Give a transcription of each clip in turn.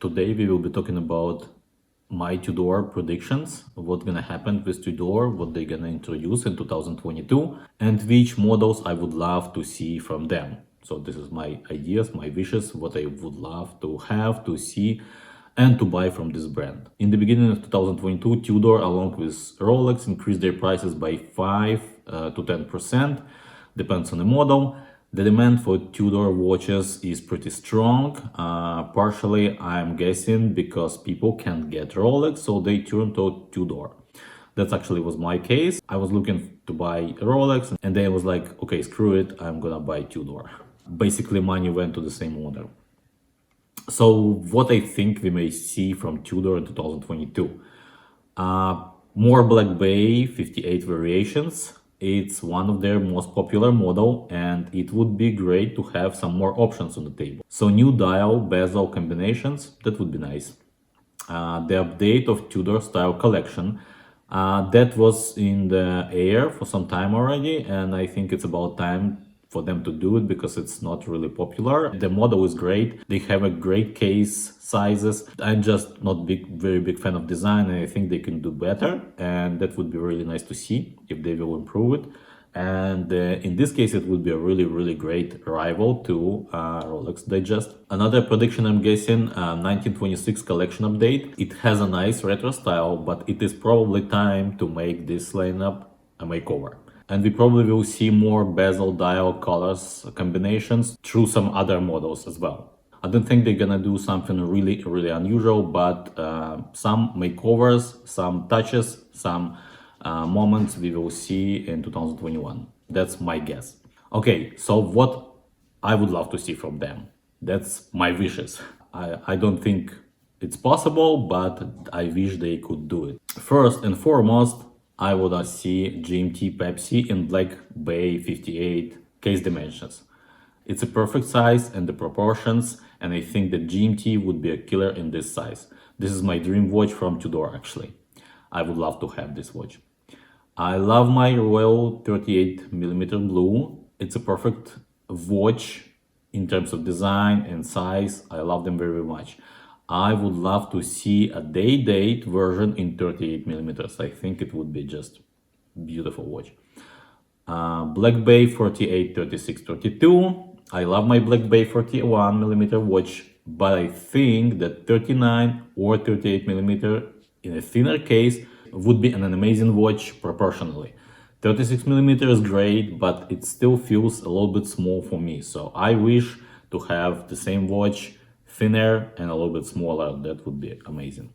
Today we will be talking about my Tudor predictions, what's gonna happen with Tudor, what they're gonna introduce in 2022, and which models I would love to see from them. So this is my ideas, my wishes, what I would love to have, to see, and to buy from this brand. In the beginning of 2022, Tudor, along with Rolex, increased their prices by 5 to 10%, depends on the model. The demand for Tudor watches is pretty strong. Partially, I'm guessing because people can't get Rolex, so they turn to Tudor. That actually was my case. I was looking to buy Rolex, and then I was like, okay, screw it, I'm gonna buy Tudor. Basically, money went to the same owner. So what I think we may see from Tudor in 2022. More Black Bay 58 variations. It's one of their most popular model, and it would be great to have some more options on the table. So new dial bezel combinations, that would be nice. The update of Tudor style collection, that was in the air for some time already, and I think it's about time for them to do it because it's not really popular. The model is great. They have a great case sizes. I'm just not very big fan of design, and I think they can do better, and that would be really nice to see if they will improve it. And in this case, it would be a really great rival to Rolex Digest. Another prediction, I'm guessing, 1926 collection update. It has a nice retro style, but it is probably time to make this lineup a makeover. And we probably will see more bezel dial colors combinations through some other models as well. I don't think they're gonna do something really unusual, but some makeovers, some touches, some moments we will see in 2021. That's my guess. Okay, so what I would love to see from them. That's my wishes. I don't think it's possible, but I wish they could do it. First and foremost, I would see GMT Pepsi in Black Bay 58 case dimensions. It's a perfect size and the proportions, and I think that GMT would be a killer in this size. This is my dream watch from Tudor, actually. I would love to have this watch. I love my Royal 38mm blue. It's a perfect watch in terms of design and size. I love them very much. I would love to see a day-date version in 38mm. I think it would be just beautiful watch. Black Bay 48, 36, 32. I love my Black Bay 41mm watch, but I think that 39 or 38mm in a thinner case would be an amazing watch proportionally. 36mm is great, but it still feels a little bit small for me. So I wish to have the same watch, thinner and a little bit smaller. That would be amazing.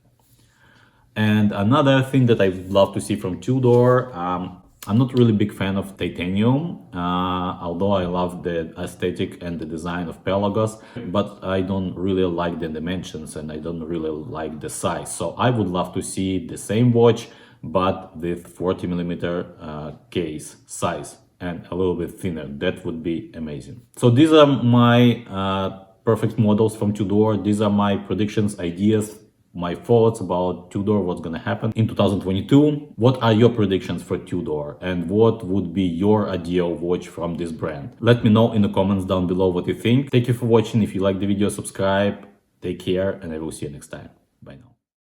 And another thing that I would love to see from Tudor, I'm not really big fan of titanium, although I love the aesthetic and the design of Pelagos, but I don't really like the dimensions and I don't really like the size. So I would love to see the same watch, but with 40mm case size and a little bit thinner. That would be amazing. So these are my perfect models from Tudor. These are my predictions, ideas, my thoughts about Tudor, what's gonna happen in 2022. What are your predictions for Tudor, and what would be your ideal watch from this brand? Let me know in the comments down below what you think. Thank you for watching. If you like the video, subscribe. Take care, and I will see you next time.